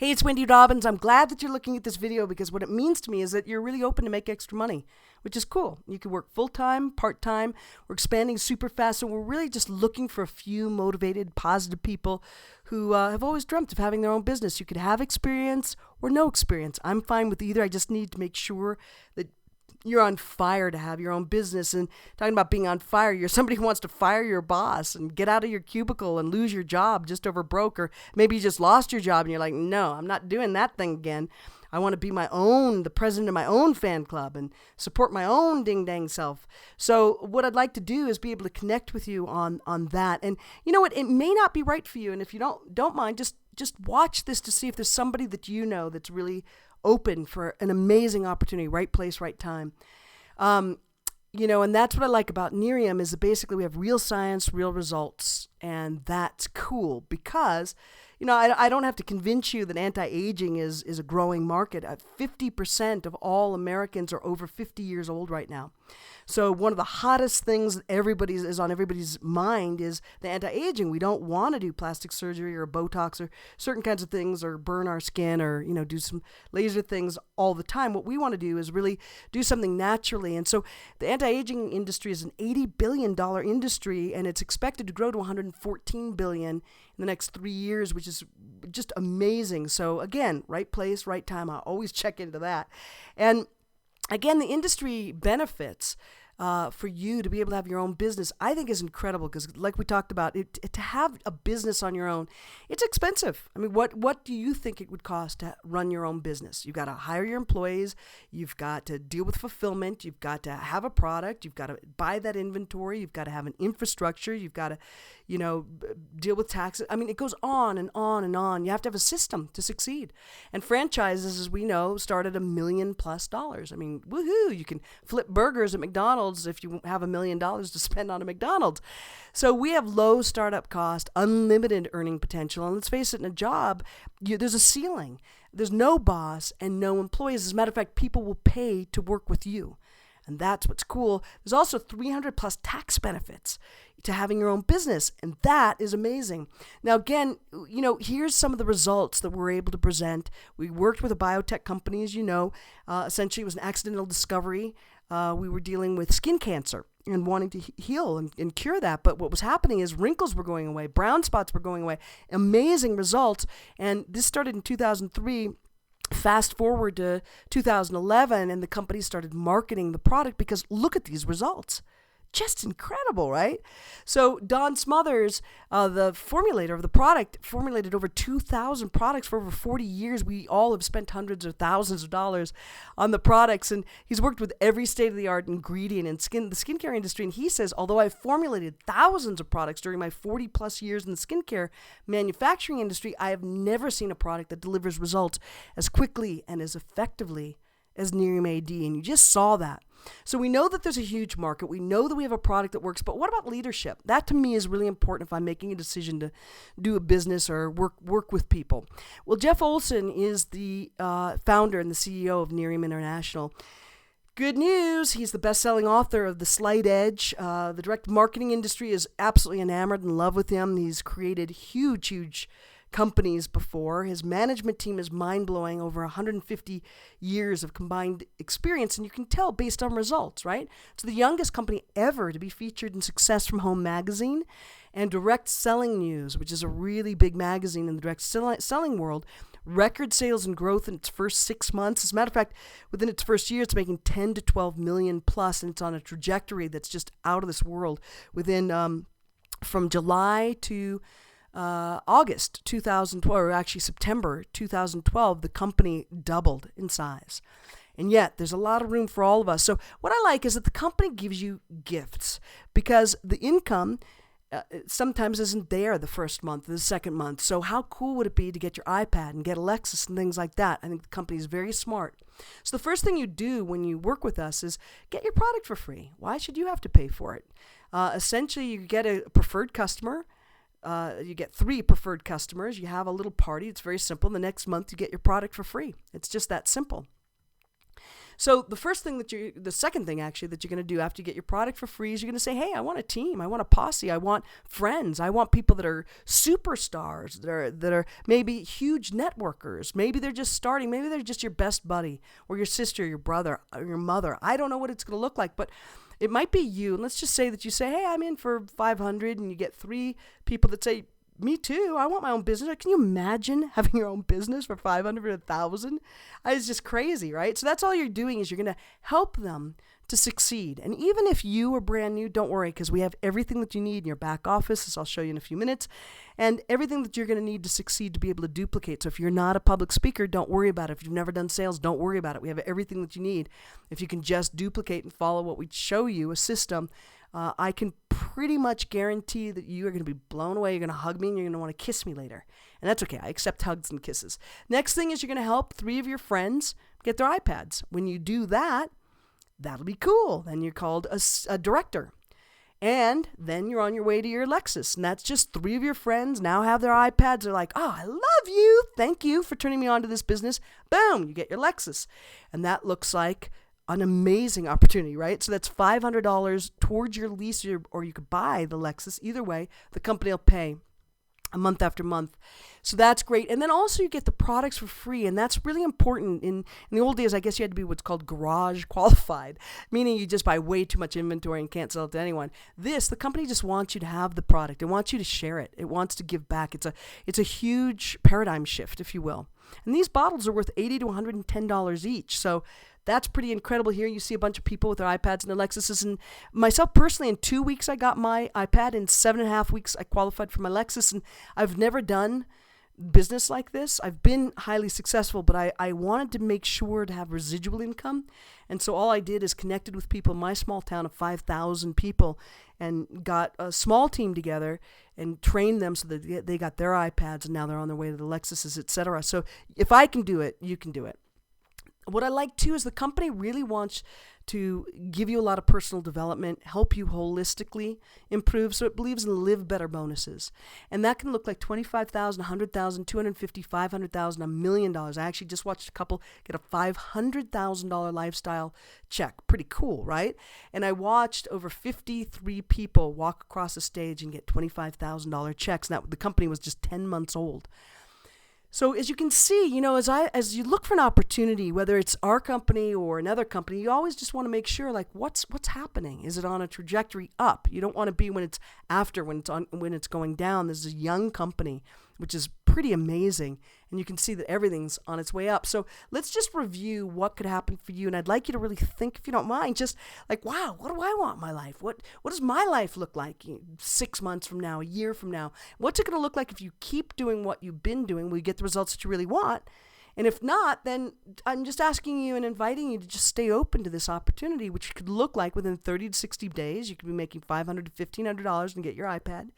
Hey, it's Wendy Robbins. I'm glad that you're looking at this video because what it means to me is that you're really open to make extra money, which is cool. You can work full-time, part-time. We're expanding super fast, so we're really just looking for a few motivated, positive people who have always dreamt of having their own business. You could have experience or no experience. I'm fine with either. I just need to make sure that you're on fire to have your own business. And talking about being on fire, you're somebody who wants to fire your boss and get out of your cubicle and lose your job just over broke, or maybe you just lost your job and you're like, no, I'm not doing that thing again. I want to be the president of my own fan club and support my own ding-dang self. So what I'd like to do is be able to connect with you on that. And you know what? It may not be right for you. And if you don't mind, just watch this to see if there's somebody that you know that's really open for an amazing opportunity, right place, right time. And that's what I like about Nerium is that basically we have real science, real results, and that's cool because, I don't have to convince you that anti-aging is a growing market. 50% of all Americans are over 50 years old right now. So one of the hottest things that is on everybody's mind is the anti-aging. We don't want to do plastic surgery or Botox or certain kinds of things or burn our skin or, do some laser things all the time. What we want to do is really do something naturally. And so the anti-aging industry is an $80 billion industry, and it's expected to grow to $114 billion in the next 3 years, which is just amazing. So again, right place, right time. I always check into that. And again, the industry benefits for you to be able to have your own business, I think is incredible because like we talked about, to have a business on your own, it's expensive. I mean, what do you think it would cost to run your own business? You've got to hire your employees. You've got to deal with fulfillment. You've got to have a product. You've got to buy that inventory. You've got to have an infrastructure. You've got to, deal with taxes. I mean, it goes on and on and on. You have to have a system to succeed. And franchises, as we know, start at $1 million+. I mean, woohoo! You can flip burgers at McDonald's if you have $1 million to spend on a McDonald's. So we have low startup cost, unlimited earning potential. And let's face it, in a job, there's a ceiling. There's no boss and no employees. As a matter of fact, people will pay to work with you. And that's what's cool. There's also 300+ tax benefits to having your own business. And that is amazing. Now, again, here's some of the results that we're able to present. We worked with a biotech company, as you know. Essentially, it was an accidental discovery. We were dealing with skin cancer and wanting to heal and cure that. But what was happening is wrinkles were going away. Brown spots were going away. Amazing results. And this started in 2003. Fast forward to 2011, and the company started marketing the product because look at these results. Just incredible, right? So Don Smothers, the formulator of the product, formulated over 2,000 products for over 40 years. We all have spent hundreds or thousands of dollars on the products, and he's worked with every state-of-the-art ingredient in the skincare industry. And he says, although I've formulated thousands of products during my 40+ years in the skincare manufacturing industry, I have never seen a product that delivers results as quickly and as effectively as Nerium AD, and you just saw that. So we know that there's a huge market. We know that we have a product that works, but what about leadership? That to me is really important if I'm making a decision to do a business or work with people. Well, Jeff Olson is the founder and the CEO of Nerium International. Good news, he's the best-selling author of The Slight Edge. The direct marketing industry is absolutely enamored in love with him. He's created huge companies before. His management team is mind-blowing, over 150 years of combined experience, and you can tell based on results, right? It's the youngest company ever to be featured in Success from Home magazine and Direct Selling News, which is a really big magazine in the direct selling world. Record sales and growth in its first 6 months. As a matter of fact, within its first year, it's making 10 to 12 million plus, and it's on a trajectory that's just out of this world. Within from July to August 2012, or actually September 2012, the company doubled in size. And yet, there's a lot of room for all of us. So what I like is that the company gives you gifts because the income sometimes isn't there the first month or the second month. So how cool would it be to get your iPad and get a Lexus and things like that? I think the company is very smart. So the first thing you do when you work with us is get your product for free. Why should you have to pay for it? Essentially, you get a preferred customer. You get 3 preferred customers. You have a little party. It's very simple. The next month, you get your product for free. It's just that simple. So the second thing actually that you're going to do after you get your product for free is you're going to say, hey, I want a team. I want a posse. I want friends. I want people that are superstars, that are maybe huge networkers. Maybe they're just starting. Maybe they're just your best buddy or your sister, your brother, or your mother. I don't know what it's going to look like, but it might be you. And let's just say that you say, hey, I'm in for 500, and you get 3 people that say, me too. I want my own business. Can you imagine having your own business for 500 or 1,000? It's just crazy, right? So that's all you're doing is you're going to help them to succeed. And even if you are brand new, don't worry, because we have everything that you need in your back office, as I'll show you in a few minutes, and everything that you're going to need to succeed to be able to duplicate. So if you're not a public speaker, don't worry about it. If you've never done sales, don't worry about it. We have everything that you need. If you can just duplicate and follow what we show you, a system, I can pretty much guarantee that you are going to be blown away. You're going to hug me and you're going to want to kiss me later. And that's okay. I accept hugs and kisses. Next thing is you're going to help 3 of your friends get their iPads. When you do that, that'll be cool. Then you're called a director. And then you're on your way to your Lexus. And that's just 3 of your friends now have their iPads. They're like, oh, I love you. Thank you for turning me on to this business. Boom, you get your Lexus. And that looks like an amazing opportunity, right? So that's $500 towards your lease, or you could buy the Lexus. Either way, the company will pay a month after month. So that's great. And then also you get the products for free, and that's really important. In the old days, I guess you had to be what's called garage qualified, meaning you just buy way too much inventory and can't sell it to anyone. The company just wants you to have the product. It wants you to share it. It wants to give back. It's a huge paradigm shift, if you will. And these bottles are worth $80 to $110 each. So that's pretty incredible. Here you see a bunch of people with their iPads and their Lexuses. And myself personally, in 2 weeks, I got my iPad. In 7.5 weeks, I qualified for my Lexus. And I've never done business like this. I've been highly successful, but I wanted to make sure to have residual income. And so all I did is connected with people in my small town of 5,000 people and got a small team together and trained them so that they got their iPads, and now they're on their way to the Lexuses, etc. So if I can do it, you can do it. What I like too is the company really wants to give you a lot of personal development, help you holistically improve. So it believes in live better bonuses. And that can look like $25,000, $100,000, $250,000, $500,000, $1 million. I actually just watched a couple get a $500,000 lifestyle check. Pretty cool, right? And I watched over 53 people walk across the stage and get $25,000 checks. Now the company was just 10 months old. So as you can see, as you look for an opportunity, whether it's our company or another company, you always just want to make sure, like, what's happening? Is it on a trajectory up? You don't want to be when it's going down. This is a young company, which is pretty amazing, and you can see that everything's on its way up. So let's just review what could happen for you, and I'd like you to really think, if you don't mind, just like, wow, what do I want in my life? What does my life look like 6 months from now, a year from now? What's it going to look like if you keep doing what you've been doing? Will you get the results that you really want? And if not, then I'm just asking you and inviting you to just stay open to this opportunity, which could look like within 30 to 60 days, you could be making $500 to $1,500 and get your iPad.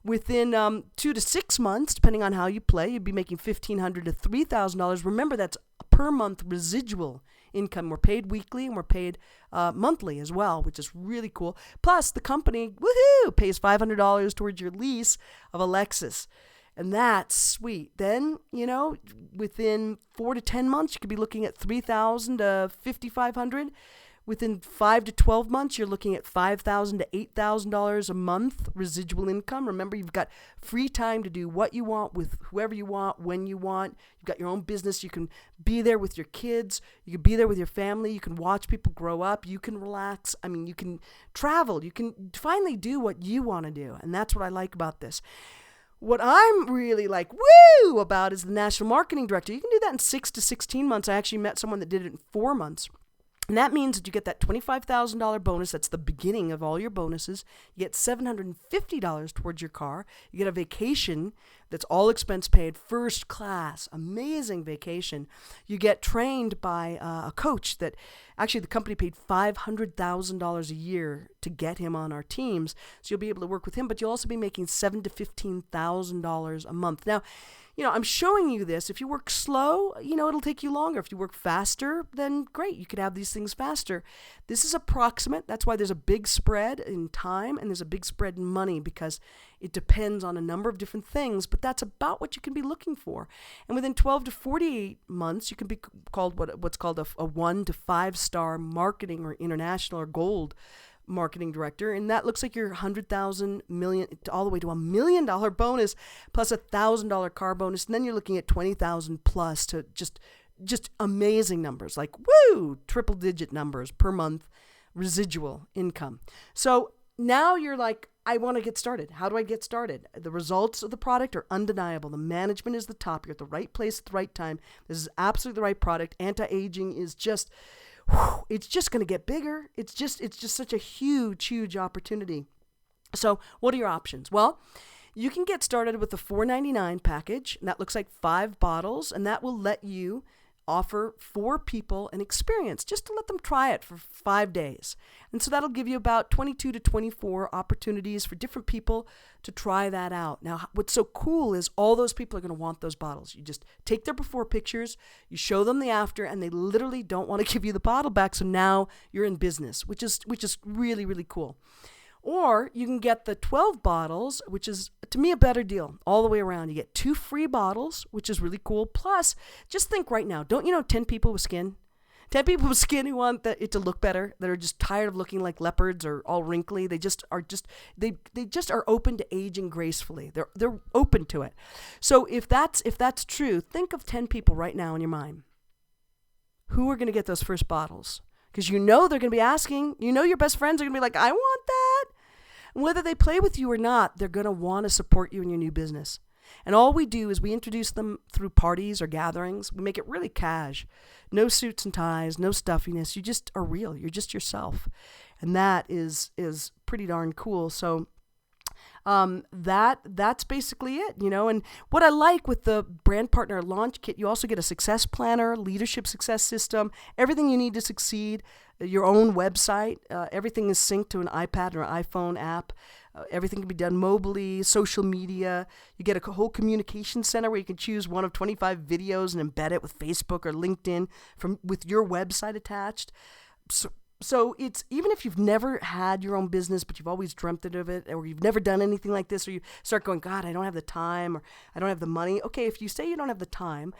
Within 2 to 6 months, depending on how you play, you'd be making $1,500 to $3,000. Remember, that's per month residual income. We're paid weekly and we're paid monthly as well, which is really cool. Plus, the company, woohoo, pays $500 towards your lease of a Lexus. And that's sweet. Then, within 4 to 10 months, you could be looking at $3,000 to $5,500. Within 5 to 12 months, you're looking at $5,000 to $8,000 a month residual income. Remember, you've got free time to do what you want with whoever you want, when you want. You've got your own business. You can be there with your kids. You can be there with your family. You can watch people grow up. You can relax. I mean, you can travel. You can finally do what you want to do. And that's what I like about this. What I'm really like, woo, about is the national marketing director. You can do that in 6 to 16 months. I actually met someone that did it in 4 months. And that means that you get that $25,000 bonus. That's the beginning of all your bonuses. You get $750 towards your car. You get a vacation that's all expense paid, first class, amazing vacation. You get trained by a coach that actually the company paid $500,000 a year to get him on our teams. So you'll be able to work with him, but you'll also be making $7,000 to $15,000 a month. Now, I'm showing you this. If you work slow, it'll take you longer. If you work faster, then great. You could have these things faster. This is approximate. That's why there's a big spread in time and there's a big spread in money, because It depends on a number of different things, but that's about what you can be looking for. And within 12 to 48 months, you can be called what's called a 1 to 5 star marketing or international or gold marketing director, and that looks like your $100,000, million, all the way to $1 million bonus plus $1,000 car bonus, and then you're looking at $20,000 plus to just amazing numbers, like triple digit numbers per month residual income. So now you're like, I want to get started. How do I get started? The results of the product are undeniable. The management is the top. You're at the right place at the right time. This is absolutely the right product. Anti-aging is just, it's just going to get bigger. It's just such a huge opportunity. So what are your options? Well, you can get started with the $4.99 package, and that looks like 5 bottles, and that will let you offer 4 people an experience just to let them try it for 5 days. And so that'll give you about 22 to 24 opportunities for different people to try that out. Now, what's so cool is all those people are going to want those bottles. You just take their before pictures, you show them the after, and they literally don't want to give you the bottle back. So now you're in business, which is really, really cool. Or you can get the 12 bottles, which is, to me, a better deal all the way around. You get 2 free bottles, which is really cool. Plus, just think right now, don't you know 10 people with skin? 10 people with skin who want it to look better, that are just tired of looking like leopards or all wrinkly. They just are open to aging gracefully. They're open to it. So if that's true, think of 10 people right now in your mind who are going to get those first bottles. Because you know they're going to be asking, your best friends are going to be like, I want that. And whether they play with you or not, they're going to want to support you in your new business. And all we do is we introduce them through parties or gatherings. We make it really cash. No suits and ties, no stuffiness. You just are real. You're just yourself. And that is pretty darn cool. So that's basically it, And what I like with the brand partner launch kit, you also get a success planner, leadership success system, everything you need to succeed, your own website, everything is synced to an iPad or an iPhone app. Everything can be done mobilely, social media. You get a whole communication center where you can choose one of 25 videos and embed it with Facebook or LinkedIn with your website attached. So it's, even if you've never had your own business, but you've always dreamt of it, or you've never done anything like this, or you start going, God, I don't have the time, or I don't have the money. Okay, if you say you don't have the time,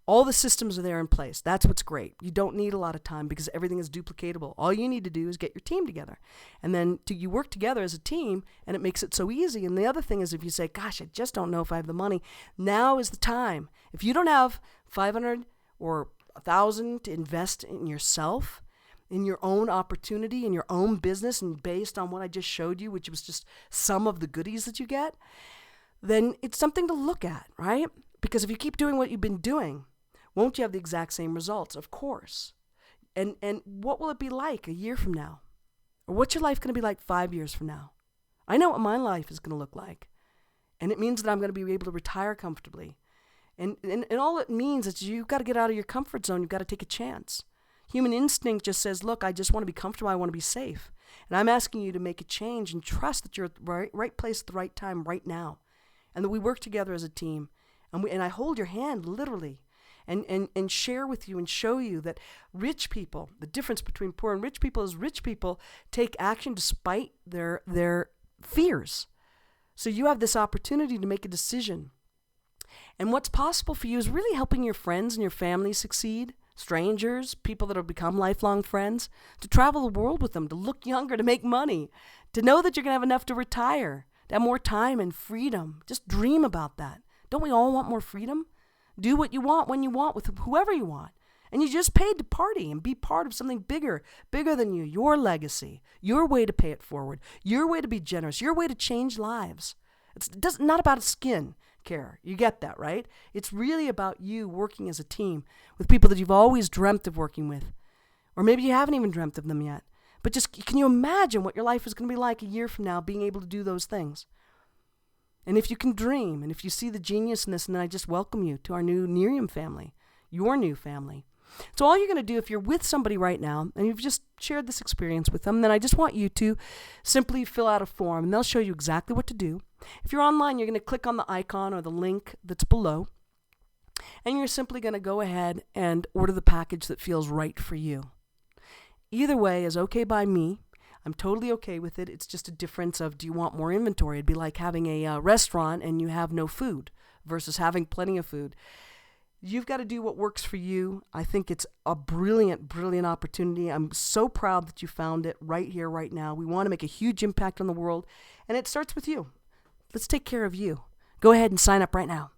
all the systems are there in place. That's what's great. You don't need a lot of time because everything is duplicatable. All you need to do is get your team together. And then you work together as a team, and it makes it so easy. And the other thing is, if you say, gosh, I just don't know if I have the money, now is the time. If you don't have $500 or $1,000 to invest in yourself, in your own opportunity, in your own business, and based on what I just showed you, which was just some of the goodies that you get, then it's something to look at, right? Because if you keep doing what you've been doing, won't you have the exact same results? Of course. And what will it be like a year from now? Or what's your life going to be like 5 years from now? I know what my life is going to look like. And it means that I'm going to be able to retire comfortably. And all it means is you've got to get out of your comfort zone. You've got to take a chance. Human instinct just says, look, I just want to be comfortable. I want to be safe. And I'm asking you to make a change and trust that you're at the right place at the right time right now. And that we work together as a team. And I hold your hand literally and share with you and show you that rich people, the difference between poor and rich people is rich people take action despite their fears. So you have this opportunity to make a decision. And what's possible for you is really helping your friends and your family succeed. Strangers, people that have become lifelong friends, to travel the world with them, to look younger, to make money, to know that you're going to have enough to retire, to have more time and freedom. Just dream about that. Don't we all want more freedom? Do what you want when you want with whoever you want. And you just paid to party and be part of something bigger than you, your legacy, your way to pay it forward, your way to be generous, your way to change lives. It's not about skin care. You get that, right? It's really about you working as a team with people that you've always dreamt of working with. Or maybe you haven't even dreamt of them yet. But just, can you imagine what your life is going to be like a year from now, being able to do those things? And if you can dream, and if you see the genius in this, then I just welcome you to our new Nerium family, your new family. So all you're going to do, if you're with somebody right now, and you've just shared this experience with them, then I just want you to simply fill out a form, and they'll show you exactly what to do. If you're online, you're going to click on the icon or the link that's below, and you're simply going to go ahead and order the package that feels right for you. Either way is okay by me. I'm totally okay with it. It's just a difference of, do you want more inventory? It'd be like having a restaurant and you have no food versus having plenty of food. You've got to do what works for you. I think it's a brilliant, brilliant opportunity. I'm so proud that you found it right here, right now. We want to make a huge impact on the world, and it starts with you. Let's take care of you. Go ahead and sign up right now.